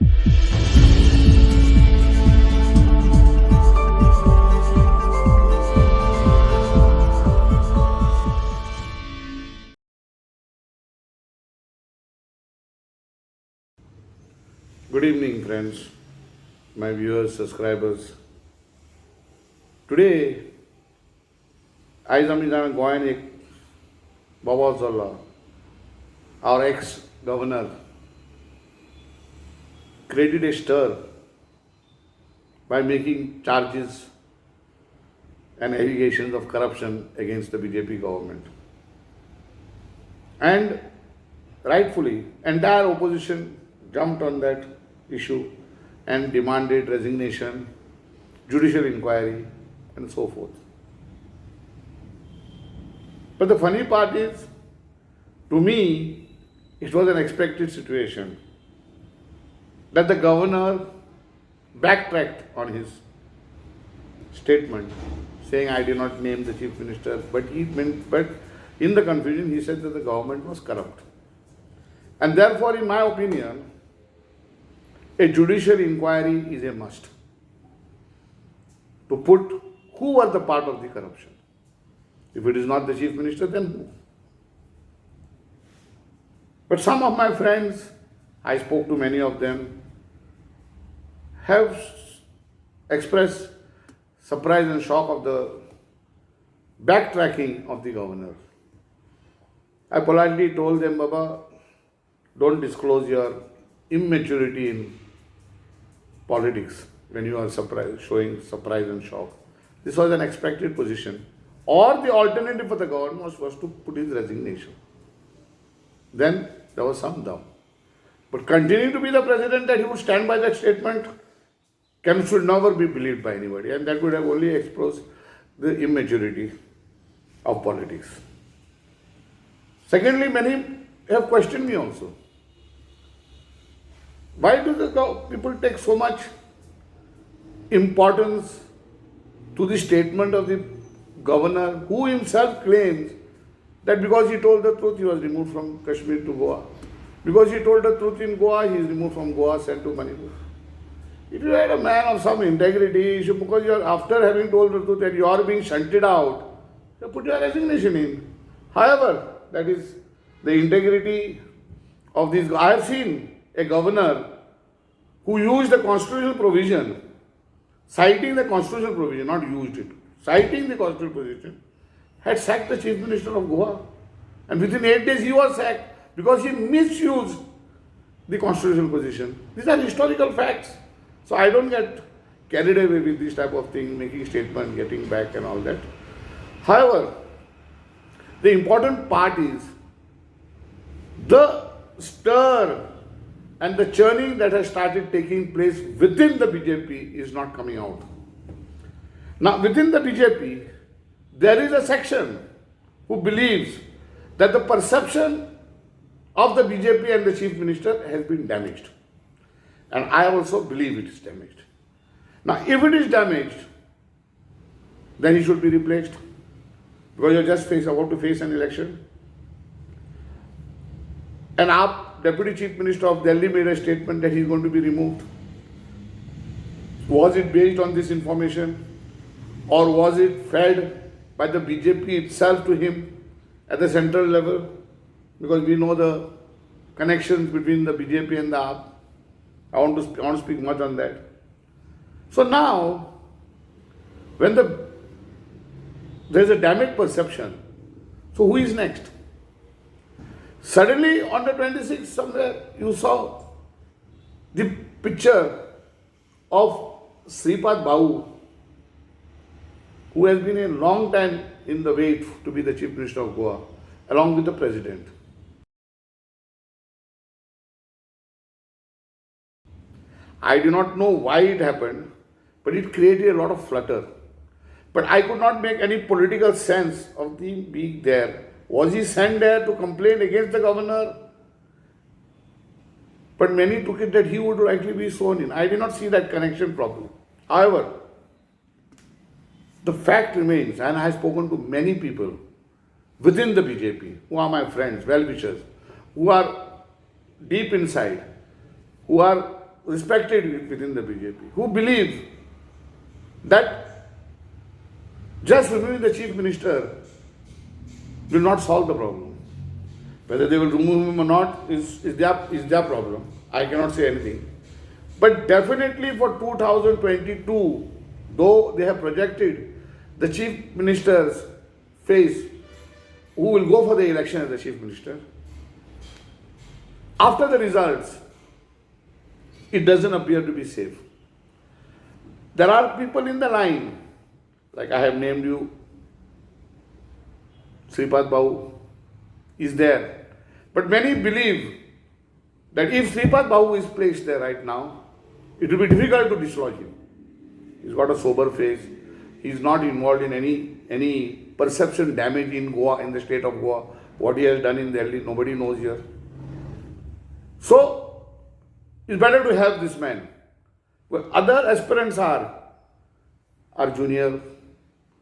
Good evening, friends, my viewers, subscribers. Today, आयज आमी जाणा गोंयांत एक बोवाळ चल्ला. Our ex-governor created a stir by making charges and allegations of corruption against the BJP government. And rightfully, entire opposition jumped on that issue and demanded resignation, judicial inquiry, and so forth. But the funny part is, to me, it was an expected situation that the governor backtracked on his statement, saying, I did not name the chief minister, but in the confusion, he said that the government was corrupt. And therefore, in my opinion, a judicial inquiry is a must to put who was the part of the corruption. If it is not the chief minister, then who? But some of my friends, I spoke to many of them, have expressed surprise and shock of the backtracking of the governor. I politely told them, Baba, don't disclose your immaturity in politics when you are showing surprise and shock. This was an expected position. Or the alternative for the government was to put his resignation. Then there was some doubt. But continuing to be the president, that he would stand by that statement should never be believed by anybody. And that would have only exposed the immaturity of politics. Secondly, many have questioned me also. Why do the people take so much importance to the statement of the governor, who himself claims that because he told the truth, he was removed from Kashmir to Goa. Because he told the truth in Goa, he is removed from Goa, sent to Manipur. If you are a man of some integrity, because you are, after having told the truth and you are being shunted out, you put your resignation in. However, that is the integrity of this. I have seen a governor who used the constitutional provision, citing the constitutional provision, not used it, citing the constitutional provision, had sacked the chief minister of Goa. And within 8 days he was sacked because he misused the constitutional position. These are historical facts. So I don't get carried away with this type of thing, making statement, getting back and all that. However, the important part is the stir and the churning that has started taking place within the BJP is not coming out. Now, within the BJP, there is a section who believes that the perception of the BJP and the chief minister has been damaged. And I also believe it is damaged. Now, if it is damaged, then he should be replaced. Because you're just about to face an election. And our Deputy Chief Minister of Delhi made a statement that he is going to be removed. Was it based on this information? Or was it fed by the BJP itself to him at the central level? Because we know the connections between the BJP and the AAP. I want to speak much on that. So now, when there is a damaged perception, so who is next? Suddenly on the 26th somewhere you saw the picture of Sripad Babu, who has been a long time in the wait to be the Chief Minister of Goa, along with the President. I do not know why it happened, but it created a lot of flutter. But I could not make any political sense of him being there. Was he sent there to complain against the governor? But many took it that he would likely be sworn in. I did not see that connection properly. However, the fact remains, and I have spoken to many people within the BJP, who are my friends, well-wishers, who are deep inside, who are respected within the BJP, who believe that just removing the chief minister will not solve the problem. Whether they will remove him or not is their problem. I cannot say anything. But definitely for 2022, though they have projected the chief minister's face, who will go for the election as the chief minister, after the results, it doesn't appear to be safe. There are people in the line, like I have named you, Sripad Babu is there. But many believe that if Sripad Babu is placed there right now, it will be difficult to dislodge him. He's got a sober face. He's not involved in any perception damage in Goa, in the state of Goa. What he has done in Delhi, nobody knows here. So, it's better to have this man. Well, other aspirants are Junior,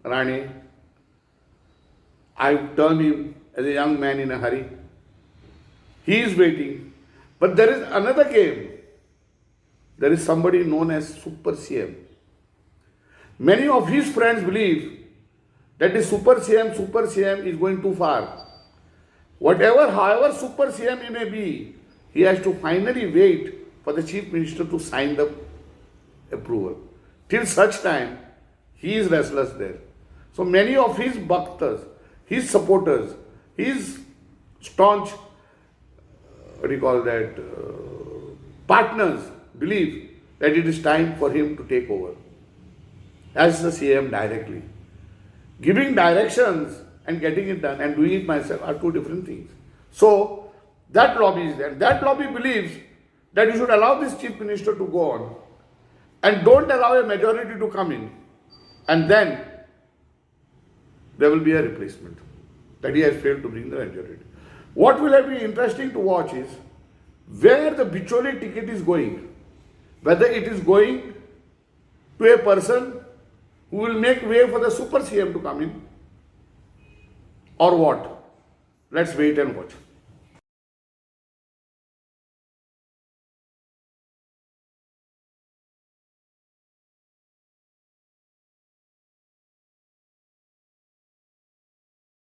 Rane. I turned him as a young man in a hurry. He is waiting. But there is another game. There is somebody known as Super CM. Many of his friends believe that the Super CM is going too far. However Super CM he may be, he has to finally wait for the chief minister to sign the approval. Till such time, he is restless there. So many of his bhaktas, his supporters, his staunch, partners believe that it is time for him to take over as the CM directly. Giving directions and getting it done and doing it myself are two different things. So that lobby is there. That lobby believes that you should allow this chief minister to go on and don't allow a majority to come in, and then there will be a replacement that he has failed to bring the majority. What will have been interesting to watch is where the Bicholi ticket is going. Whether it is going to a person who will make way for the Super CM to come in or what. Let's wait and watch.